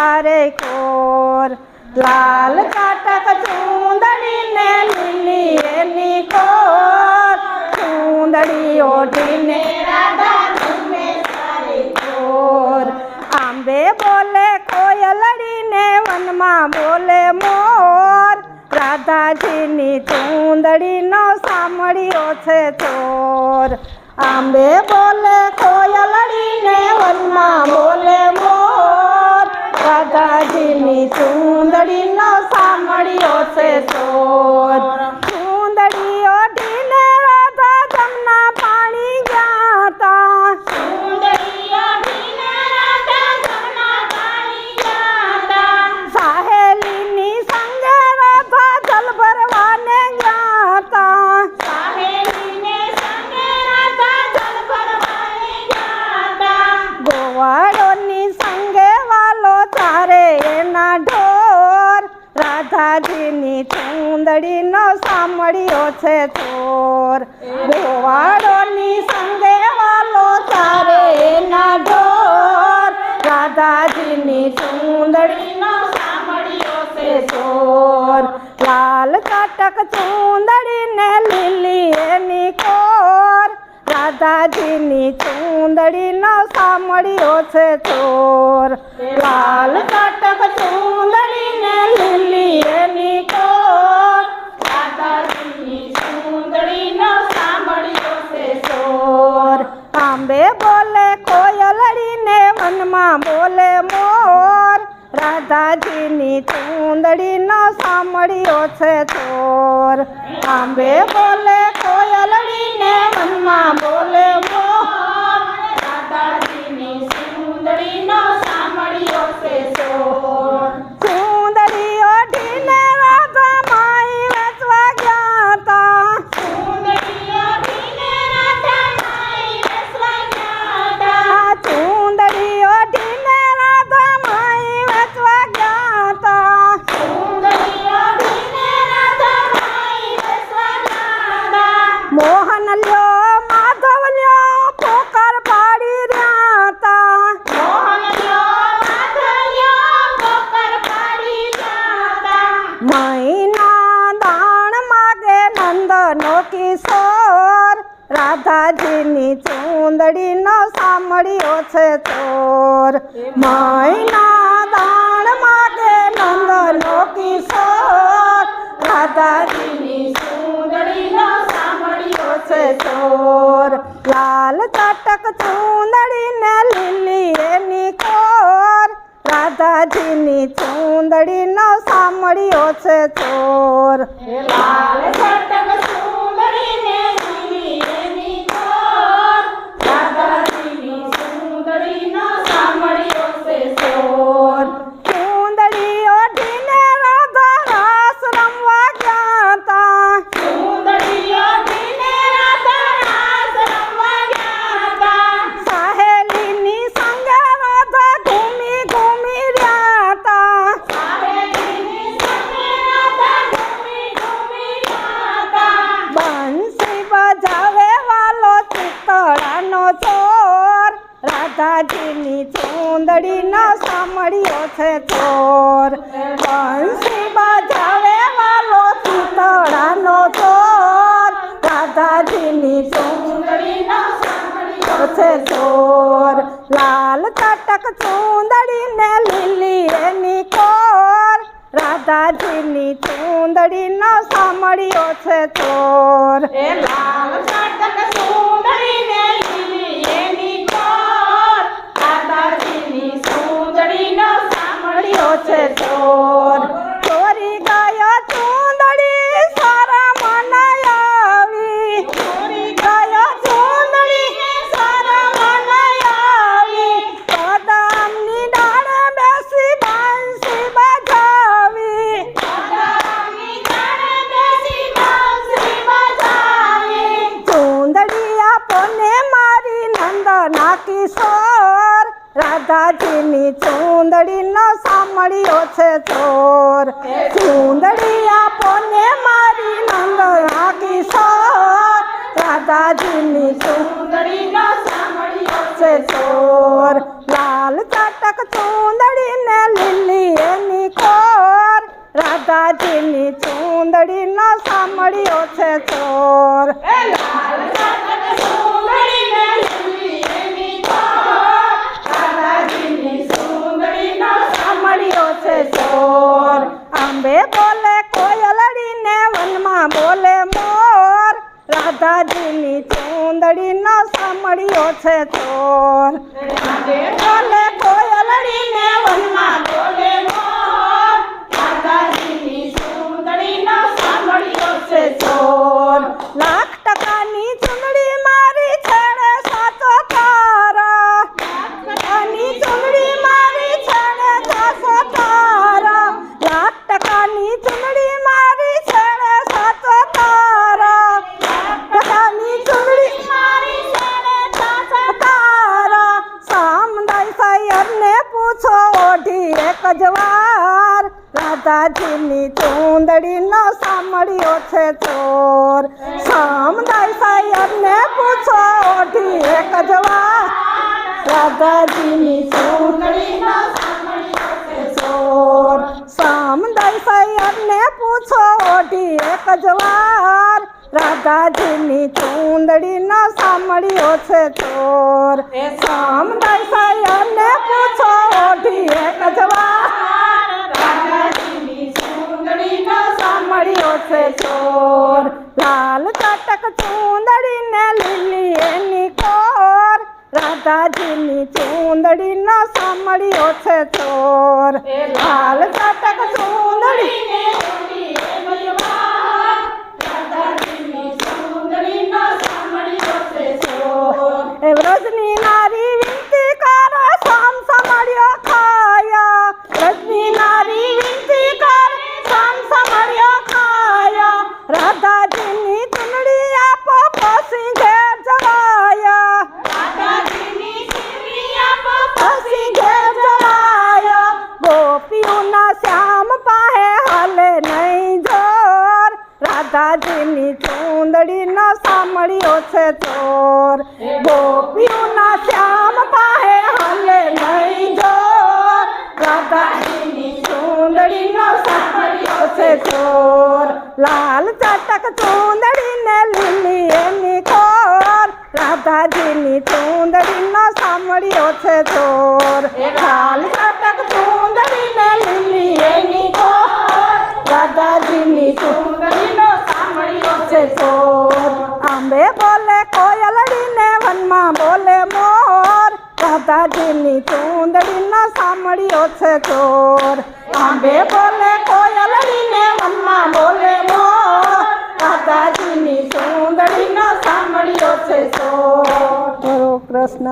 ચારે કોર લાલ કાટક ચૂંદડી ને લીલી એની કોર ચૂંદડી ઓઢીને રાધા રમે ચારે કોર આંબે બોલે કોયલડી ને વનમાં બોલે મોર રાધાજીની ચૂંદડીનો સાંભળ્યો છે ચોર આંબે બોલે કોયલડી ને વનમાં બોલે મોર રાધાજીની ચૂંદડીનો સાંભળ્યો છે ચોર ચૂંદડી ઓઢીને રાધા જમના પાણી ગયા તા ચૂંદડી ઓઢીને રાધા જમના પાણી ગયા તા સાહેલીની સંગે રાધા જલ ભરવાને ગયા તા સાહેલીને સંગે રાધા જલ ભરવાને ગયા તા ગોવાળોની સંગે વાલો ચારે એના ઢોર રાધાજીની ચૂંદડીનો સાંભળ્યો છે ચોર ગોવાળોની સંગે વાલો ચારે એના ઢોર રાધાજીની ચૂંદડીનો સાંભળ્યો છે ચોર લાલ કાટક ચૂંદડી ને લીલી એની કોર રાધાજીની ચૂંદડીનો સાંભળ્યો છે ચોર લાલ કાટક ચૂંદડી ને લીલી એની કોર રાધાજીની ચૂંદડીનો સાંભળ્યો છે ચોર આંબે બોલે કોયલડી ને વનમાં બોલે મોર રાધાજીની ચૂંદડીનો સાંભળ્યો છે ચોર આંબે બોલે કોયલડી ને વનમાં બોલે મોર રાધાજીની ચૂંદડીનો સાંભળ્યો છે ચોર ચૂંદડી ઓઢીને રાધા માઈ વેચવા ગયા તા ચૂંદડી ઓઢીને રાધા માઈ વેચવા ગયા તા ચૂંદડી ઓઢીને રાધા માઈ વેચવા ગયા તા ચૂંદડી ઓઢીને રાધા માઈ વેચવા ગયા તા મોહન લ્યો માધવ લ્યો પોકર પાડી રહ્યા તા મોહન લ્યો માધવ લ્યો પોકર પાડી રહ્યા તા મહિના દાણ માગે નંદનો કિશોર રાધાજીની ચૂંદડીનો સાંભળ્યો છે ચોર મહિના દાણ માગે નંદનો કિશોર રાધાજીની ચૂંદડીનો સાંભળ્યો છે ચોર લાલ કાટક ચૂંદડી ને લીલી એની કોર રાધાજીની ચૂંદડીનો સાંભળ્યો છે ચોર લાલ કાટક ચૂંદડી ને લીલી એની કોર રાધાજીની ચૂંદડીનો સાંભળ્યો છે ચોર ચૂંદડી ઓઢીને રાધા રાસ રમવા ગયા તા ચૂંદડી ઓઢીને રાધા રાસ રમવા ગયા તા સાહેલીની સંગે રાધા ઘૂમી ઘૂમી રહ્યા તા સાહેલીની સંગે રાધા ઘૂમી ઘૂમી રહ્યા તા બંસી બજાવે વાલો ચિતળાનો ચોર રાધાજીની ચૂંદડીનો સાંભળ્યો છે ચોર બંસી બજાવે વાલો ચિતળાનો ચોર રાધાજીની ચૂંદડીનો સાંભળ્યો છે ચોર લાલ કાટક ચૂંદડી ને લીલી એની કોર રાધાજીની ચૂંદડીનો સાંભળ્યો છે ચોર લાલ કાટક ચૂંદડી ને લીલી એની કોર રાધાજીની ચૂંદડીનો સાંભળ્યો છે ચોર ચોરી ગયો ચૂંદડી સારા મન આવી ચોરી ગયો ચૂંદડી સારા મન આવી કદમની ડાળે બેસી બંસી બજાવી કદમની ડાળે બેસી બંસી બજાવી ચૂંદડી આપોને મારી નંદના કિશોર રાધાજીની ચૂંદડીનો સાંભળ્યો છે ચોર ચૂંદડી આપોને મારી નંદના કિશોર રાધાજીની ચૂંદડીનો સાંભળ્યો છે ચોર લાલ ચાટક ચૂંદડી ને લીલી એની કોર રાધાજીની ચૂંદડીનો સાંભળ્યો છે ચોર લાલ ચાટક ચૂંદડી ને લીલી એની કોર રાધાજીની ચૂંદડીનો સાંભળ્યો છે ચોર આંબે બોલે કોયલડીને વનમાં બોલે મોર રાધાજીની ચૂંદડીનો સાંભળ્યો છે ચોર આંબે બોલે કોયલડીને વનમાં બોલે મોર રાધાજીની ચૂંદડીનો સાંભળ્યો છે ચોર લાખ ટકાની ચૂંદડી મારી છેડે સાચો તારા ટકાની ચૂંદડી મારી છેડે સાચો તારા લાખ ટકાની ચૂંદડી મારી છેડે સાચો તારા ટકાની ચૂંદડી મારી છેડે સાચો તારા સામદાય સાયરને પૂછો ઓઢી એક જ વાર રાધાજીની ચૂંદડીનો સાંભળ્યો છે ચોર સામદાય સાયરને પૂછો ઓઢી એક જ વાર રાધાજીની ચૂંદડીનો સાંભળ્યો છે ચોર સામદાય સાયરને પૂછો ઓઢી એક જ વાર રાધાજીની ચૂંદડીનો સાંભળ્યો છે ચોર સામદાય સાયરને પૂછો ઓઢી એક જ વાર રાધાજીની ચૂંદડીનો સાંભળ્યો છે ચોર લાલ ચાટક ચૂંદડી ને લીલી એની કોર રાધાજીની ચૂંદડીનો સાંભળ્યો છે ચોર લાલ ચાટક ચૂંદડી એ વ્રજની નારી વિનતી કરે સામ સાંભળ્યો ખાયા વ્રજની નારી વિનતી કરે સામ સાંભળ્યો ખાયા રાધાજીની ચૂંદડી આપો પછી ઘેર જવાયા પછી ઘેર જવાયા ગોપીઓના શ્યામ પાહે હાલે નહીં જોર રાધાજીની ચૂંદડીનો સાંભળ્યો છે ચોર ગોપીઓના શ્યામ પાહે હાલે નહીં જોર રાધાજીની ચૂંદડીનો સાંભળ્યો છે ચોર લાલ ચાટક ચૂંદડી ને લીલી એની કોર રાધાજીની ચૂંદડીનો સાંભળ્યો છે ચોર લાલ ચાટક ચૂંદડી ને લીલી એની કોર રાધાજીની ચૂંદડીનો સાંભળ્યો છે ચોર આંબે બોલે કોયલડીને વનમાં બોલે મોર રાધાજીની ચૂંદડીનો સાંભળ્યો છે ચોર આંબે બોલે કોયલડીને વનમાં બોલે મોર રાધાજીની ચૂંદડીનો સાંભળ્યો છે ચોર કૃષ્ણ